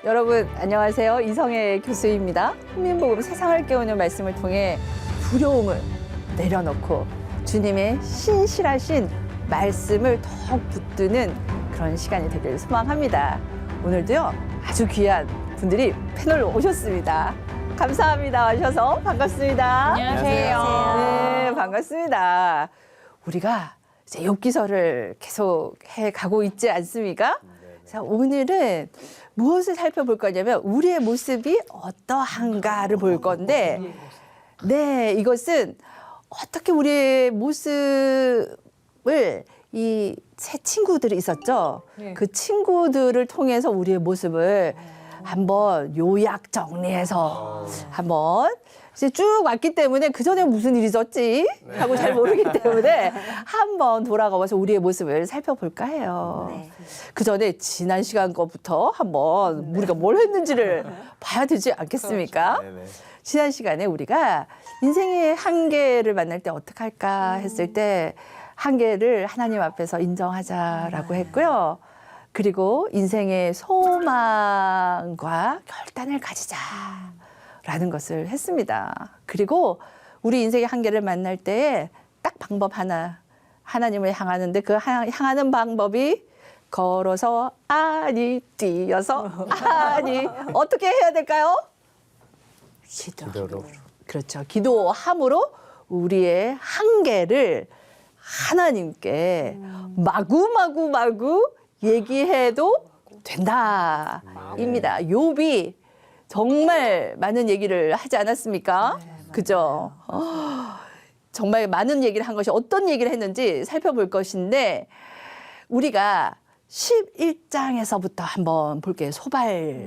여러분 안녕하세요. 이성애 교수입니다. 훈민복음 세상을 깨우는 말씀을 통해 두려움을 내려놓고 주님의 신실하신 말씀을 더욱 붙드는 그런 시간이 되길 소망합니다. 오늘도요 아주 귀한 분들이 패널로 오셨습니다. 감사합니다. 와주셔서 반갑습니다. 안녕하세요. 네, 반갑습니다. 우리가 이제 욥기서를 계속 해 가고 있지 않습니까? 자, 오늘은 무엇을 살펴볼 거냐면 우리의 모습이 어떠한가를 볼 건데, 네, 이것은 어떻게 우리의 모습을 이 세 친구들이 있었죠. 네. 그 친구들을 통해서 우리의 모습을 한번 요약 정리해서 한번 이제 쭉 왔기 때문에 그 전에 무슨 일이 있었지 하고 잘 모르기 때문에 한번 돌아가면서 우리의 모습을 살펴볼까 해요. 그 전에 지난 시간 거부터 한번 우리가 뭘 했는지를 봐야 되지 않겠습니까? 지난 시간에 우리가 인생의 한계를 만날 때 어떻게 할까 했을 때 한계를 하나님 앞에서 인정하자라고 했고요. 그리고 인생의 소망과 결단을 가지자라는 것을 했습니다. 그리고 우리 인생의 한계를 만날 때에 딱 방법 하나, 하나님을 향하는데 그 향하는 방법이 걸어서 아니, 뛰어서 아니, 어떻게 해야 될까요? 기도로. 그렇죠. 기도함으로 우리의 한계를 하나님께 마구 얘기해도 된다입니다. 욥이 정말 많은 얘기를 하지 않았습니까? 그죠? 정말 많은 얘기를 한 것이 어떤 얘기를 했는지 살펴볼 것인데 우리가 11장에서부터 한번 볼게요. 소발이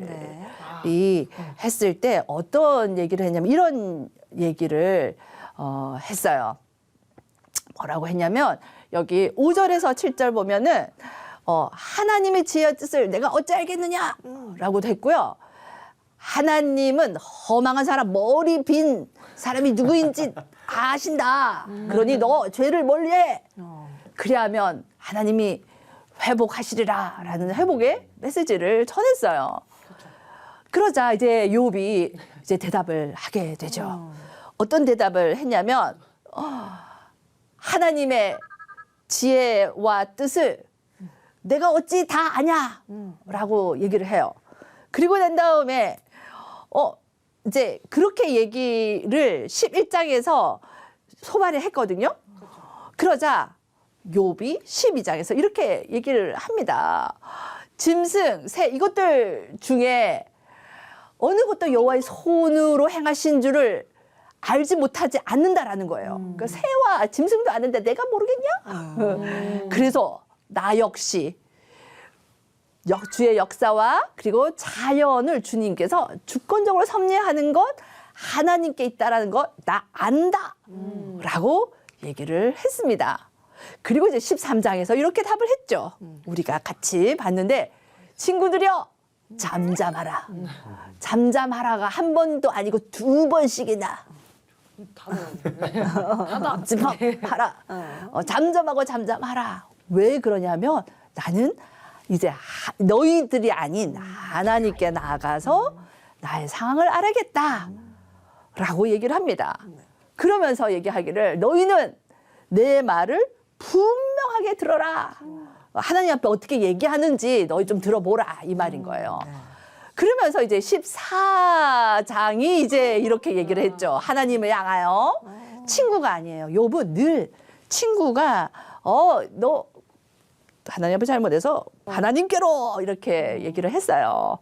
했을 때 어떤 얘기를 했냐면 이런 얘기를 했어요. 뭐라고 했냐면 여기 5절에서 7절 보면은 하나님의 지혜와 뜻을 내가 어찌 알겠느냐 라고 됐고요. 하나님은 허망한 사람 머리 빈 사람이 누구인지 아신다. 그러니 너 죄를 멀리해. 그리하면 하나님이 회복하시리라 라는 회복의 메시지를 전했어요. 그러자 이제 욥이 이제 대답을 하게 되죠. 어떤 대답을 했냐면 하나님의 지혜와 뜻을 내가 어찌 다 아냐 라고 얘기를 해요. 그리고 난 다음에 이제 그렇게 얘기를 11장에서 소발을 했거든요. 그러자 욥이 12장에서 이렇게 얘기를 합니다. 짐승, 새 이것들 중에 어느 것도 여호와의 손으로 행하신 줄을 알지 못하지 않는다라는 거예요. 그러니까 새와 짐승도 아는데 내가 모르겠냐? 그래서 나 역시 주의 역사와 그리고 자연을 주님께서 주권적으로 섭리하는 것 하나님께 있다라는 것 나 안다 라고 얘기를 했습니다. 그리고 이제 13장에서 이렇게 답을 했죠. 우리가 같이 봤는데 친구들이여 잠잠하라. 잠잠하라가 한 번도 아니고 두 번씩이나 잠잠하라. 잠잠하고 잠잠하라. 왜 그러냐면 나는 이제 너희들이 아닌 하나님께 나아가서 나의 상황을 알아야겠다 라고 얘기를 합니다. 그러면서 얘기하기를 너희는 내 말을 분명하게 들어라. 하나님 앞에 어떻게 얘기하는지 너희 좀 들어보라 이 말인 거예요. 그러면서 이제 14장이 이제 이렇게 얘기를 했죠. 하나님을 향하여 친구가 아니에요. 욥은 늘 친구가 너 하나님 앞에 잘못해서 하나님께로 이렇게 얘기를 했어요.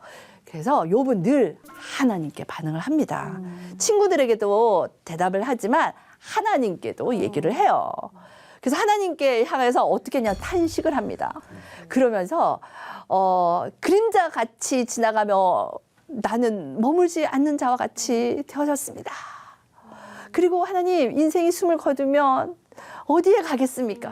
그래서 욥은 늘 하나님께 반응을 합니다. 친구들에게도 대답을 하지만 하나님께도 얘기를 해요. 그래서 하나님께 향해서 어떻게 했냐 탄식을 합니다. 그러면서 그림자 같이 지나가며 나는 머물지 않는 자와 같이 되어졌습니다. 그리고 하나님 인생이 숨을 거두면 어디에 가겠습니까?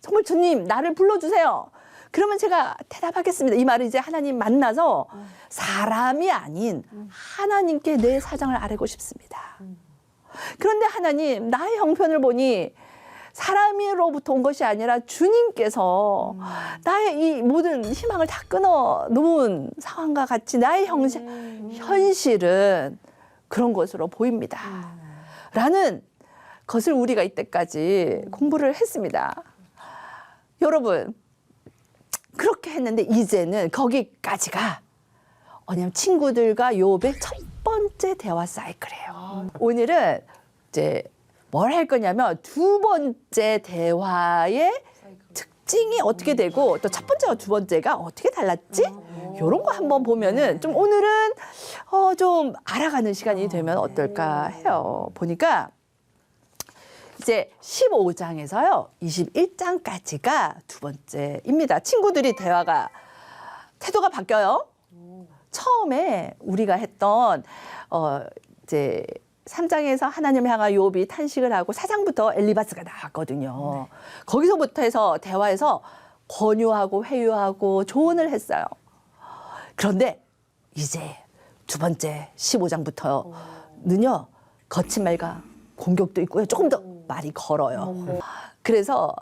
정말 주님 나를 불러주세요. 그러면 제가 대답하겠습니다. 이 말은 이제 하나님 만나서 사람이 아닌 하나님께 내 사정을 아뢰고 싶습니다. 그런데 하나님 나의 형편을 보니 사람으로부터 온 것이 아니라 주님께서 나의 이 모든 희망을 다 끊어 놓은 상황과 같이 나의 현실은 그런 것으로 보입니다. 라는 것을 우리가 이때까지 공부를 했습니다. 여러분, 그렇게 했는데 이제는 거기까지가 뭐냐면 친구들과 욥의 첫 번째 대화 사이클이에요. 오늘은 이제 뭘 할 거냐면 두 번째 대화의 특징이 어떻게 되고 또 첫 번째와 두 번째가 어떻게 달랐지? 이런 거 한번 보면은 좀 오늘은 좀 알아가는 시간이 되면 어떨까 해요. 보니까 이제 15장에서요 21장까지가 두 번째입니다. 친구들이 태도가 바뀌어요. 처음에 우리가 했던 이제 3장에서 하나님을 향한 욥이 탄식을 하고 4장부터 엘리바스가 나왔거든요. 거기서부터 해서 대화에서 권유하고 회유하고 조언을 했어요. 그런데 이제 두 번째 15장부터는요 거친 말과 공격도 있고요. 조금 더 말이 걸어요. 그래서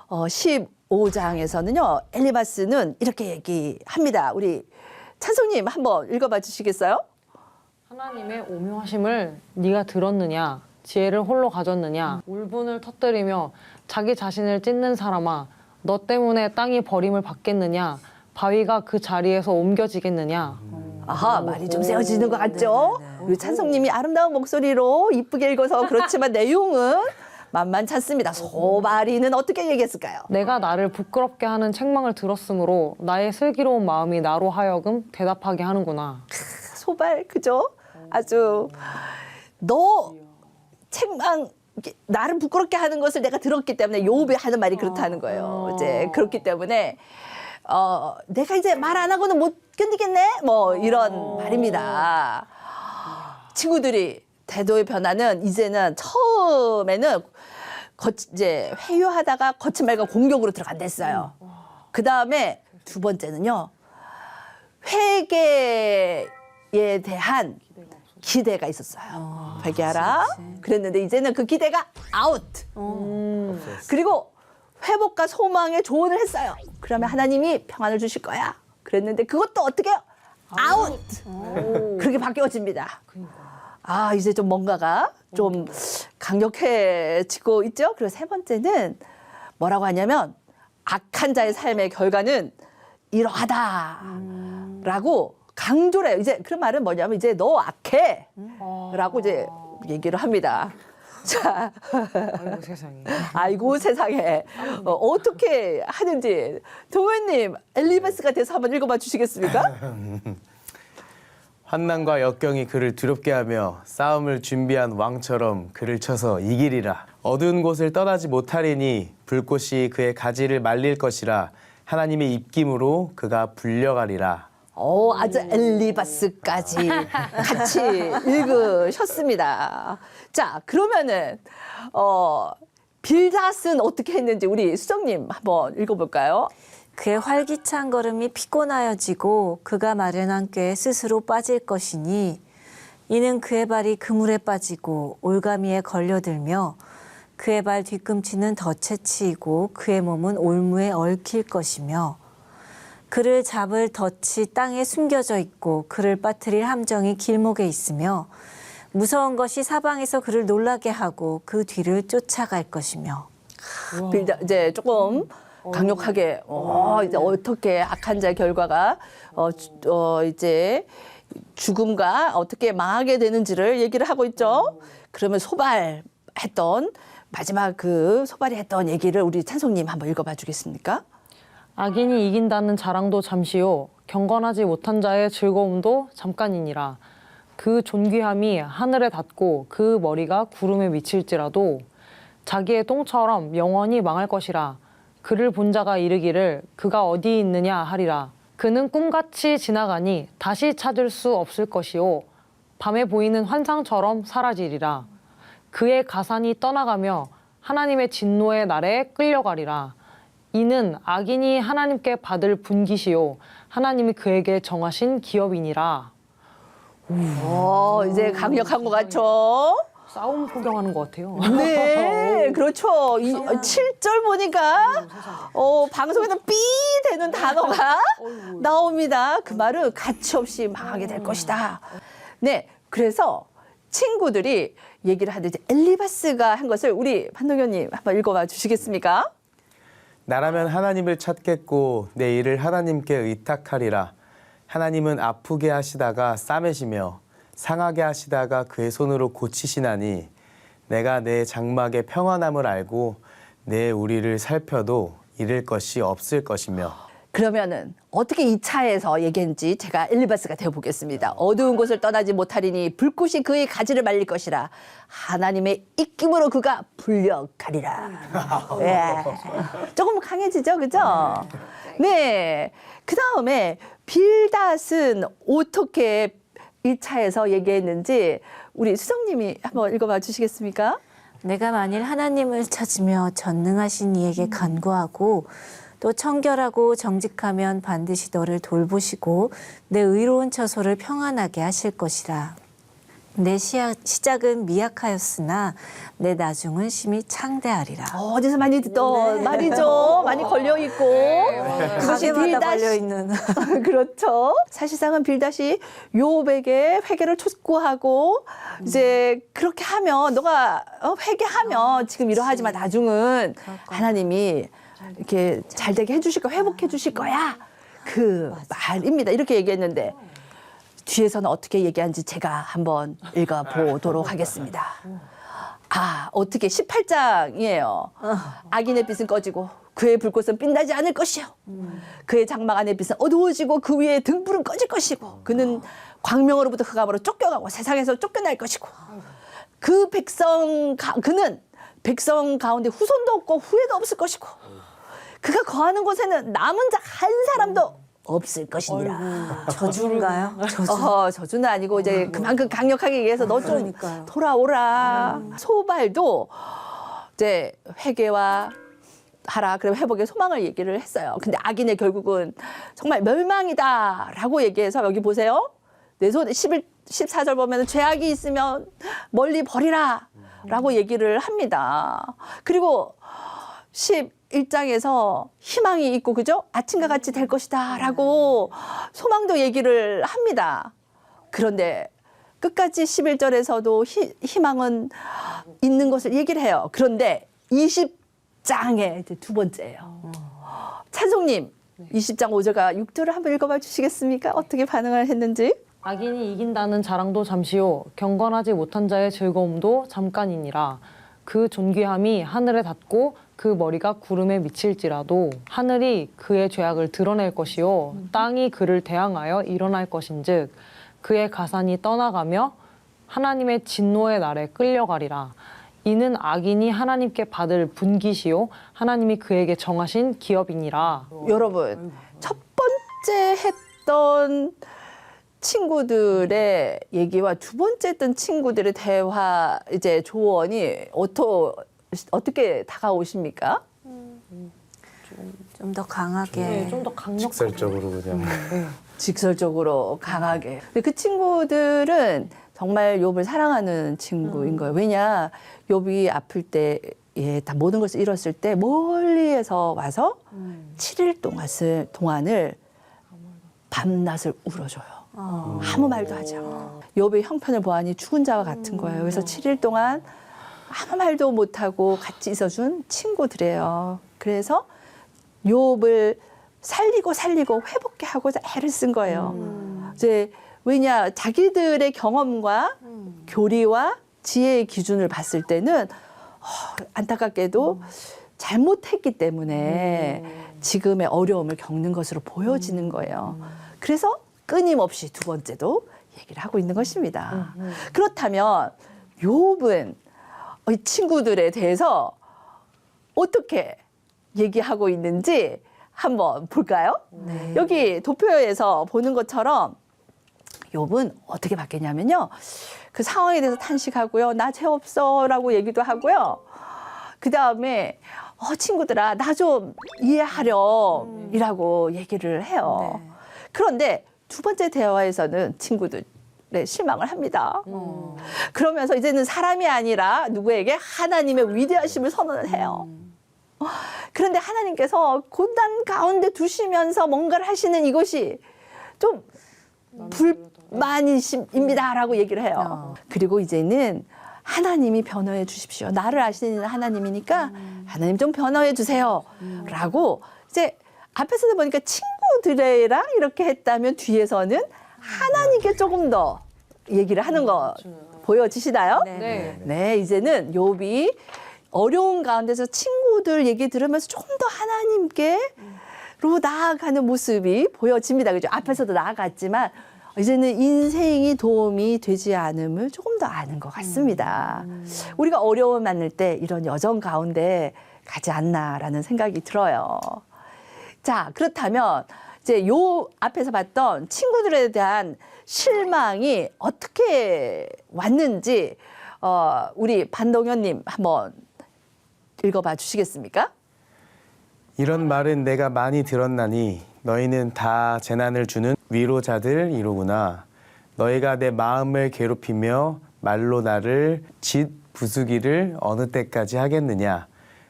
15장에서는요 엘리바스는 이렇게 얘기합니다. 우리 찬송님 한번 읽어봐 주시겠어요? 하나님의 오묘하심을 네가 들었느냐? 지혜를 홀로 가졌느냐? 울분을 터뜨리며 자기 자신을 찢는 사람아, 너 때문에 땅이 버림을 받겠느냐? 바위가 그 자리에서 옮겨지겠느냐? 아하, 말이 좀 세워지는 것 같죠? 우리 찬송님이 아름다운 목소리로 이쁘게 읽어서 그렇지만 내용은 만만찮습니다. 소발이는 어떻게 얘기했을까요? 내가 나를 부끄럽게 하는 책망을 들었으므로 나의 슬기로운 마음이 나로 하여금 대답하게 하는구나. 소발, 그죠? 아주 너 책망 나를 부끄럽게 하는 것을 내가 들었기 때문에 욥이 하는 말이 그렇다는 거예요. 이제 그렇기 때문에 내가 이제 말 안 하고는 못 견디겠네? 뭐 이런 말입니다. 친구들이 태도의 변화는 이제는 처음에는 이제 회유하다가 거친 말과 공격으로 들어간댔어요. 그 다음에 두 번째는요. 회개에 대한 기대가 있었어요. 회개하라. 그랬는데 이제는 그 기대가 아웃. 그리고 회복과 소망의 조언을 했어요. 그러면 하나님이 평안을 주실 거야. 그랬는데 그것도 어떻게 해요? 아웃. 그렇게 바뀌어집니다. 아, 이제 좀 뭔가가 좀 강력해지고 있죠. 그리고 세 번째는 뭐라고 하냐면 악한 자의 삶의 결과는 이러하다라고 강조를 해요. 이제 그런 말은 뭐냐면 이제 너 악해 라고 이제 얘기를 합니다. 자, 아이고 세상에. 아이고 세상에 어떻게 하는지 동호님 엘리바스가 돼서 한번 읽어봐 주시겠습니까? 환난과 역경이 그를 두렵게 하며 싸움을 준비한 왕처럼 그를 쳐서 이기리라. 어두운 곳을 떠나지 못하리니 불꽃이 그의 가지를 말릴 것이라. 하나님의 입김으로 그가 불려가리라. 아주 엘리바스까지 같이 읽으셨습니다. 자, 그러면은 빌닷은 어떻게 했는지 우리 수정님 한번 읽어볼까요? 그의 활기찬 걸음이 피곤하여지고 그가 마련한 꾀에 스스로 빠질 것이니 이는 그의 발이 그물에 빠지고 올가미에 걸려들며 그의 발 뒤꿈치는 덫에 치이고 그의 몸은 올무에 얽힐 것이며 그를 잡을 덫이 땅에 숨겨져 있고 그를 빠뜨릴 함정이 길목에 있으며 무서운 것이 사방에서 그를 놀라게 하고 그 뒤를 쫓아갈 것이며. 빌닷 이제 조금 강력하게 이제 어떻게 악한 자의 결과가 이제 죽음과 어떻게 망하게 되는지를 얘기를 하고 있죠. 그러면 소발했던 마지막 그 소발이 했던 얘기를 우리 찬송님 한번 읽어봐 주겠습니까? 악인이 이긴다는 자랑도 잠시요 경건하지 못한 자의 즐거움도 잠깐이니라. 그 존귀함이 하늘에 닿고 그 머리가 구름에 미칠지라도 자기의 똥처럼 영원히 망할 것이라. 그를 본 자가 이르기를 그가 어디 있느냐 하리라. 그는 꿈같이 지나가니 다시 찾을 수 없을 것이요 밤에 보이는 환상처럼 사라지리라. 그의 가산이 떠나가며 하나님의 진노의 날에 끌려가리라. 이는 악인이 하나님께 받을 분깃이요 하나님이 그에게 정하신 기업이니라. 이제 강력한 것 같죠? 싸움 구경하는 것 같아요. 네, 그렇죠. 7절 보니까 방송에서 삐 되는 단어가 나옵니다. 그 말은 가치없이 망하게 될 것이다. 네, 그래서 친구들이 얘기를 하는데 엘리바스가 한 것을 우리 판동현님 한번 읽어봐 주시겠습니까? 나라면 하나님을 찾겠고 내 일을 하나님께 의탁하리라. 하나님은 아프게 하시다가 싸매시며 상하게 하시다가 그의 손으로 고치시나니 내가 내 장막의 평안함을 알고 내 우리를 살펴도 잃을 것이 없을 것이며. 그러면은 어떻게 이 차에서 얘기했는지 제가 엘리바스가 되어보겠습니다. 어두운 곳을 떠나지 못하리니 불꽃이 그의 가지를 말릴 것이라. 하나님의 입김으로 그가 불력하리라. 예. 조금 강해지죠, 그죠? 네. 그 다음에 빌닷은 어떻게 1차에서 얘기했는지 우리 수정님이 한번 읽어봐 주시겠습니까? 내가 만일 하나님을 찾으며 전능하신 이에게 간구하고 또 청결하고 정직하면 반드시 너를 돌보시고 내 의로운 처소를 평안하게 하실 것이라. 내 시작은 미약하였으나 내 나중은 심히 창대하리라. 어디서 많이 듣던 말이죠. 많이 걸려 있고. 그것이 가게마다 빌닷이 걸려 있는. 그렇죠. 사실상은 빌닷이 요백에 회개를 촉구하고 이제 그렇게 하면 너가 회개하면 지금 이러하지만 나중은 하나님이 이렇게 잘 되게 해주실 거야, 회복해 주실 거야. 그 말입니다. 이렇게 얘기했는데 뒤에서는 어떻게 얘기하는지 제가 한번 읽어보도록 하겠습니다. 어떻게 18장이에요. 악인의 빛은 꺼지고 그의 불꽃은 빛나지 않을 것이요. 그의 장막 안의 빛은 어두워지고 그 위에 등불은 꺼질 것이고 그는 광명으로부터 흑암으로 쫓겨가고 세상에서 쫓겨날 것이고 그는 백성 가운데 후손도 없고 후회도 없을 것이고 그가 거하는 곳에는 남은 자 한 사람도 없을 것이니라. 저주인가요? 저주는 아니고 이제 그만큼 강력하게 얘기해서 너 좀 돌아오라. 소발도 이제 회개와 하라. 그럼 회복의 소망을 얘기를 했어요. 근데 악인의 결국은 정말 멸망이다라고 얘기해서 여기 보세요. 내 손에 14절 보면 죄악이 있으면 멀리 버리라 라고 얘기를 합니다. 그리고 11장에서 희망이 있고 그죠? 아침과 같이 될 것이다 라고 소망도 얘기를 합니다. 그런데 끝까지 11절에서도 희망은 있는 것을 얘기를 해요. 그런데 20장에 이제 두 번째예요. 찬송님 20장 5절과 6절을 한번 읽어봐 주시겠습니까? 어떻게 반응을 했는지. 악인이 이긴다는 자랑도 잠시요 경건하지 못한 자의 즐거움도 잠깐이니라. 그 존귀함이 하늘에 닿고 그 머리가 구름에 미칠지라도 하늘이 그의 죄악을 드러낼 것이요 땅이 그를 대항하여 일어날 것인즉 그의 가산이 떠나가며 하나님의 진노의 날에 끌려가리라. 이는 악인이 하나님께 받을 분깃이요 하나님이 그에게 정하신 기업이니라. 여러분 첫 번째 했던 친구들의 얘기와 두 번째 했던 친구들의 대화 이제 조언이 어떻게 다가오십니까? 좀 더 강하게. 네, 좀 더 강력하게. 직설적으로 그냥. 직설적으로 강하게. 근데 그 친구들은 정말 욥을 사랑하는 친구인 거예요. 왜냐, 욥이 아플 때, 다 모든 것을 잃었을 때 멀리에서 와서 7일 동안을 밤낮을 울어줘요. 아무 말도 하지 않고. 욥의 형편을 보아하니 죽은 자와 같은 거예요. 그래서 7일 동안 아무 말도 못하고 같이 있어준 친구들이에요. 그래서 욥을 살리고 회복케 하고자 애를 쓴 거예요. 이제 왜냐 자기들의 경험과 교리와 지혜의 기준을 봤을 때는 안타깝게도 잘못했기 때문에 지금의 어려움을 겪는 것으로 보여지는 거예요. 그래서 끊임없이 두 번째도 얘기를 하고 있는 것입니다. 그렇다면 욥은 이 친구들에 대해서 어떻게 얘기하고 있는지 한번 볼까요? 네. 여기 도표에서 보는 것처럼 욥은 어떻게 바뀌냐면요. 그 상황에 대해서 탄식하고요. 나 죄 없어라고 얘기도 하고요. 그 다음에 친구들아 나 좀 이해하렴이라고 얘기를 해요. 네. 그런데 두 번째 대화에서는 친구들의 실망을 합니다. 그러면서 이제는 사람이 아니라 누구에게 하나님의 위대하심을 선언을 해요. 그런데 하나님께서 고난 가운데 두시면서 뭔가를 하시는 이것이 좀 불만이십니다라고 얘기를 해요. 그리고 이제는 하나님이 변호해 주십시오. 나를 아시는 하나님이니까 하나님 좀 변호해 주세요. 라고 이제 앞에서도 보니까 친구들이랑 이렇게 했다면 뒤에서는 하나님께 조금 더 얘기를 하는 거 보여지시나요? 네. 네, 이제는 욥이 어려운 가운데서 친구들 얘기 들으면서 조금 더 하나님께로 나아가는 모습이 보여집니다. 그죠? 앞에서도 나아갔지만 이제는 인생이 도움이 되지 않음을 조금 더 아는 것 같습니다. 우리가 어려움 만날 때 이런 여정 가운데 가지 않나라는 생각이 들어요. 자, 그렇다면 이제 요 앞에서 봤던 친구들에 대한 실망이 어떻게 왔는지 우리 반동현님 한번 읽어봐 주시겠습니까? 이런 말은 내가 많이 들었나니 너희는 다 재난을 주는 위로자들 이로구나. 너희가 내 마음을 괴롭히며 말로 나를 짓 부수기를 어느 때까지 하겠느냐.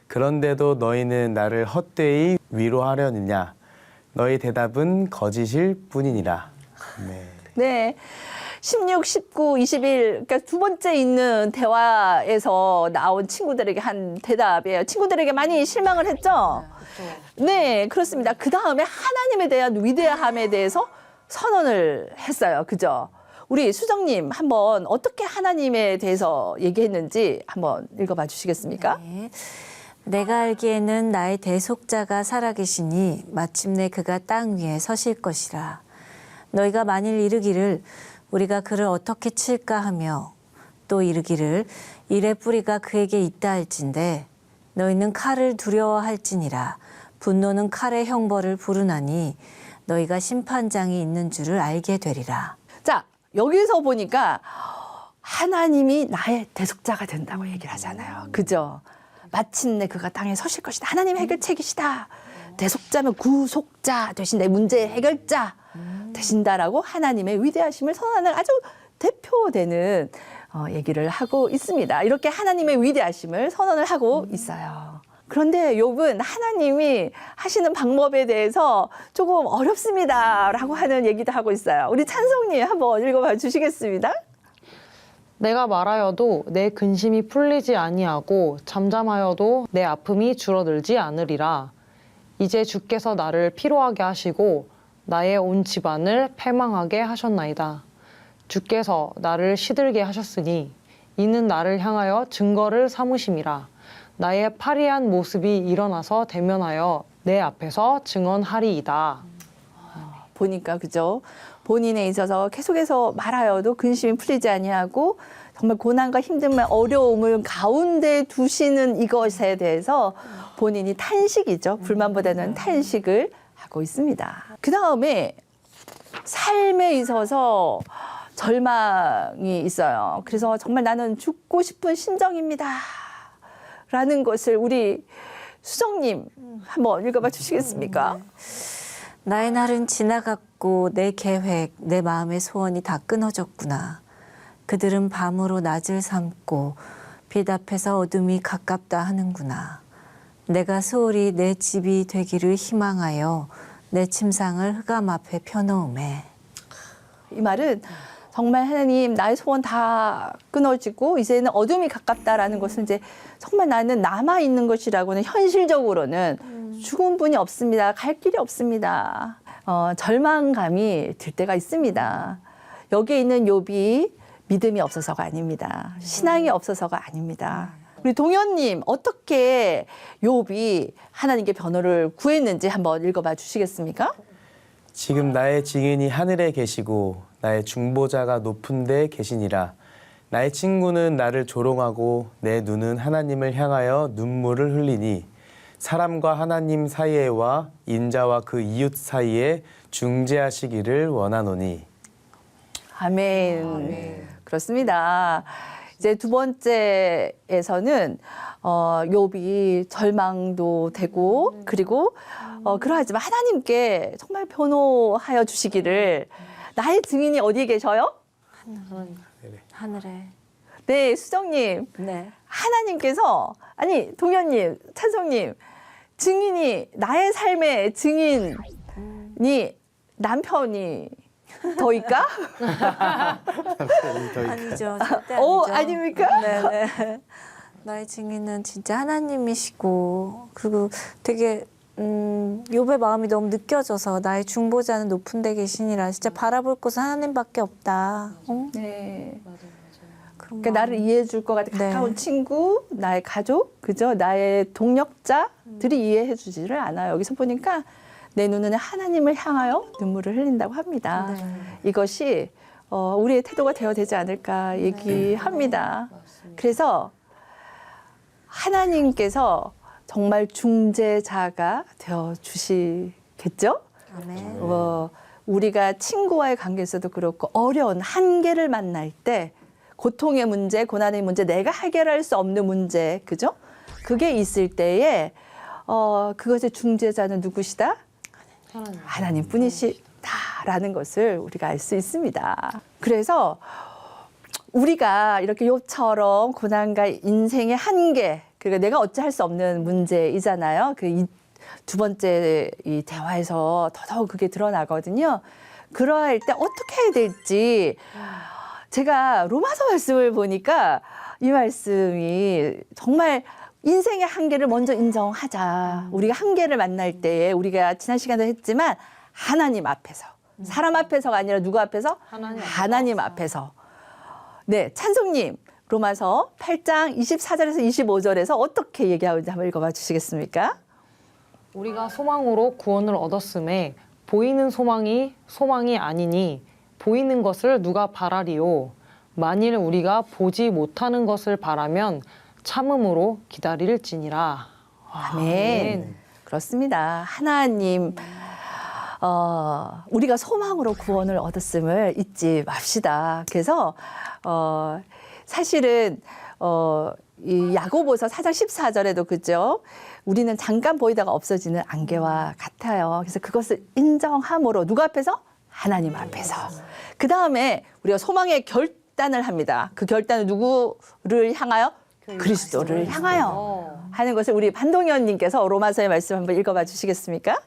그런데도 너희는 나를 헛되이 위로하려느냐. 너희 대답은 거짓일 뿐이니라. 네. 네. 16, 19, 21, 그러니까 두 번째 있는 대화에서 나온 친구들에게 한 대답이에요. 친구들에게 많이 실망을 했죠? 네, 그렇습니다. 그 다음에 하나님에 대한 위대함에 대해서 선언을 했어요. 그죠? 우리 수정님 한번 어떻게 하나님에 대해서 얘기했는지 한번 읽어봐 주시겠습니까? 네. 내가 알기에는 나의 대속자가 살아계시니 마침내 그가 땅 위에 서실 것이라. 너희가 만일 이르기를 우리가 그를 어떻게 칠까 하며 또 이르기를 일의 뿌리가 그에게 있다 할진대 너희는 칼을 두려워할지니라. 분노는 칼의 형벌을 부르나니 너희가 심판장이 있는 줄을 알게 되리라. 자, 여기서 보니까 하나님이 나의 대속자가 된다고 얘기를 하잖아요. 그죠? 마침내 그가 땅에 서실 것이다. 하나님의 해결책이시다. 대속자면 구속자 되신다. 문제의 해결자 되신다라고 하나님의 위대하심을 선언하는 아주 대표되는 얘기를 하고 있습니다. 이렇게 하나님의 위대하심을 선언을 하고 있어요. 그런데 욥은 하나님이 하시는 방법에 대해서 조금 어렵습니다라고 하는 얘기도 하고 있어요. 우리 찬송님 한번 읽어봐 주시겠습니다. 내가 말하여도 내 근심이 풀리지 아니하고 잠잠하여도 내 아픔이 줄어들지 않으리라. 이제 주께서 나를 피로하게 하시고 나의 온 집안을 패망하게 하셨나이다. 주께서 나를 시들게 하셨으니 이는 나를 향하여 증거를 삼으심이라. 나의 파리한 모습이 일어나서 대면하여 내 앞에서 증언하리이다. 보니까 그죠? 본인에 있어서 계속해서 말하여도 근심이 풀리지 아니하고 정말 고난과 힘듦과 어려움을 가운데 두시는 이것에 대해서 본인이 탄식이죠. 불만보다는 탄식을 하고 있습니다. 그 다음에 삶에 있어서 절망이 있어요. 그래서 정말 나는 죽고 싶은 심정입니다. 라는 것을 우리 수정님 한번 읽어봐 주시겠습니까? 나의 날은 지나갔고 내 계획, 내 마음의 소원이 다 끊어졌구나. 그들은 밤으로 낮을 삼고 빛 앞에서 어둠이 가깝다 하는구나. 내가 소홀히 내 집이 되기를 희망하여 내 침상을 흑암 앞에 펴놓음에. 이 말은 정말 하나님 나의 소원 다 끊어지고 이제는 어둠이 가깝다라는 것은 이제 정말 나는 남아 있는 것이라고는 현실적으로는 죽은 분이 없습니다. 갈 길이 없습니다. 절망감이 들 때가 있습니다. 여기에 있는 욥이 믿음이 없어서가 아닙니다. 신앙이 없어서가 아닙니다. 우리 동현님 어떻게 욥이 하나님께 변호를 구했는지 한번 읽어봐 주시겠습니까? 지금 나의 증인이 하늘에 계시고 나의 중보자가 높은 데 계시니라. 나의 친구는 나를 조롱하고 내 눈은 하나님을 향하여 눈물을 흘리니 사람과 하나님 사이에와 인자와 그 이웃 사이에 중재하시기를 원하노니. 아멘. 그렇습니다. 이제 두 번째에서는 욥이 절망도 되고 그리고 그러하지만 하나님께 정말 변호하여 주시기를 나의 증인이 어디에 계셔요? 하늘에. 네, 수정님. 네. 하나님께서 아니 동현님, 찬성님 증인이 나의 삶의 증인이 남편이 더일까? 아니죠. 절대 오, 아니죠. 아닙니까? 네네. 나의 증인은 진짜 하나님이시고 그리고 되게 욥의 마음이 너무 느껴져서 나의 중보자는 높은 데 계시니라 진짜 바라볼 곳은 하나님밖에 없다. 어? 네. 그런 그러니까 마음. 나를 이해해 줄 것 같은 네. 가까운 친구, 나의 가족, 그죠? 나의 동력자들이 이해해 주지를 않아요. 여기서 보니까 내 눈은 하나님을 향하여 눈물을 흘린다고 합니다. 네. 이것이 우리의 태도가 되어야 되지 않을까 얘기합니다. 그래서 하나님께서 정말 중재자가 되어 주시겠죠? 아멘. 우리가 친구와의 관계에서도 그렇고 어려운 한계를 만날 때 고통의 문제, 고난의 문제, 내가 해결할 수 없는 문제, 그죠? 그게 있을 때에 그것의 중재자는 누구시다? 하나님뿐이시다라는 것을 우리가 알 수 있습니다. 그래서 우리가 이렇게 욥처럼 고난과 인생의 한계, 그러니까 내가 어찌할 수 없는 문제이잖아요. 두 번째 이 대화에서 더더욱 그게 드러나거든요. 그러할 때 어떻게 해야 될지 제가 로마서 말씀을 보니까 이 말씀이 정말 인생의 한계를 먼저 인정하자. 우리가 한계를 만날 때에 우리가 지난 시간에 했지만 하나님 앞에서 사람 앞에서가 아니라 누구 앞에서? 하나님 앞에서. 네, 찬송님 로마서 8장 24절에서 25절에서 어떻게 얘기하는지 한번 읽어봐 주시겠습니까? 우리가 소망으로 구원을 얻었음에 보이는 소망이 아니니 보이는 것을 누가 바라리요. 만일 우리가 보지 못하는 것을 바라면 참음으로 기다릴지니라. 아멘. 그렇습니다. 하나님, 우리가 소망으로 구원을 얻었음을 잊지 맙시다. 그래서 사실은 이 야고보서 4장 14절에도 그죠? 우리는 잠깐 보이다가 없어지는 안개와 같아요. 그래서 그것을 인정함으로 누구 앞에서? 하나님 앞에서. 그 다음에 우리가 소망의 결단을 합니다. 그 결단은 누구를 향하여? 그리스도를 향하여 하는 것을 우리 반동현님께서 로마서의 말씀 한번 읽어봐 주시겠습니까?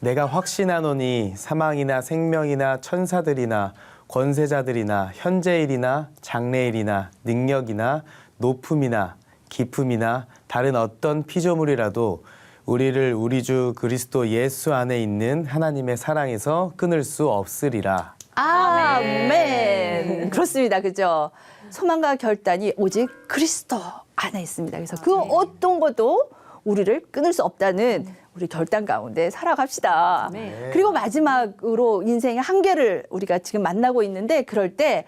내가 확신하노니 사망이나 생명이나 천사들이나 권세자들이나 현재일이나 장래일이나 능력이나 높음이나 깊음이나 다른 어떤 피조물이라도 우리를 우리 주 그리스도 예수 안에 있는 하나님의 사랑에서 끊을 수 없으리라. 아멘. 그렇습니다. 그죠? 소망과 결단이 오직 그리스도 안에 있습니다. 그래서 그 어떤 것도 우리를 끊을 수 없다는 우리 결단 가운데 살아갑시다. 그리고 마지막으로 인생의 한계를 우리가 지금 만나고 있는데 그럴 때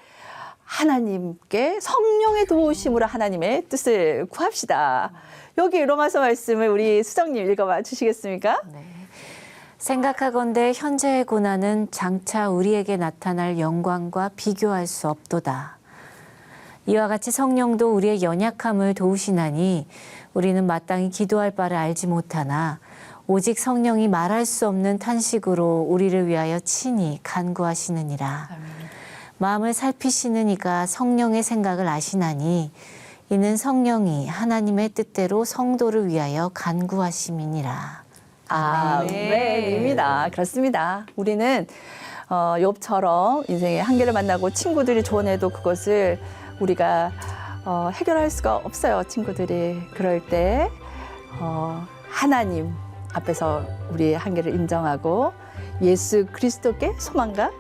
하나님께 성령의 도우심으로 하나님의 뜻을 구합시다. 여기 로마서 말씀을 우리 수정님 읽어봐 주시겠습니까? 생각하건대 현재의 고난은 장차 우리에게 나타날 영광과 비교할 수 없도다. 이와 같이 성령도 우리의 연약함을 도우시나니 우리는 마땅히 기도할 바를 알지 못하나 오직 성령이 말할 수 없는 탄식으로 우리를 위하여 친히 간구하시느니라. 마음을 살피시는 이가 성령의 생각을 아시나니 이는 성령이 하나님의 뜻대로 성도를 위하여 간구하심이니라. 아멘입니다. 그렇습니다. 우리는 욥처럼 인생의 한계를 만나고 친구들이 조언해도 그것을 우리가 해결할 수가 없어요. 친구들이. 그럴 때 하나님 앞에서 우리의 한계를 인정하고 예수 그리스도께 소망과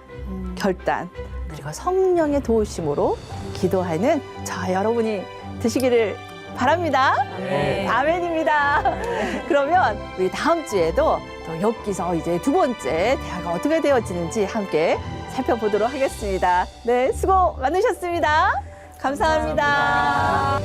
결단 그리고 성령의 도우심으로 기도하는 저 여러분이 되시기를 바랍니다. 아멘입니다. 그러면 우리 다음 주에도 또 욥기서 이제 두 번째 대화가 어떻게 되어지는지 함께 살펴보도록 하겠습니다. 네, 수고 많으셨습니다. 감사합니다.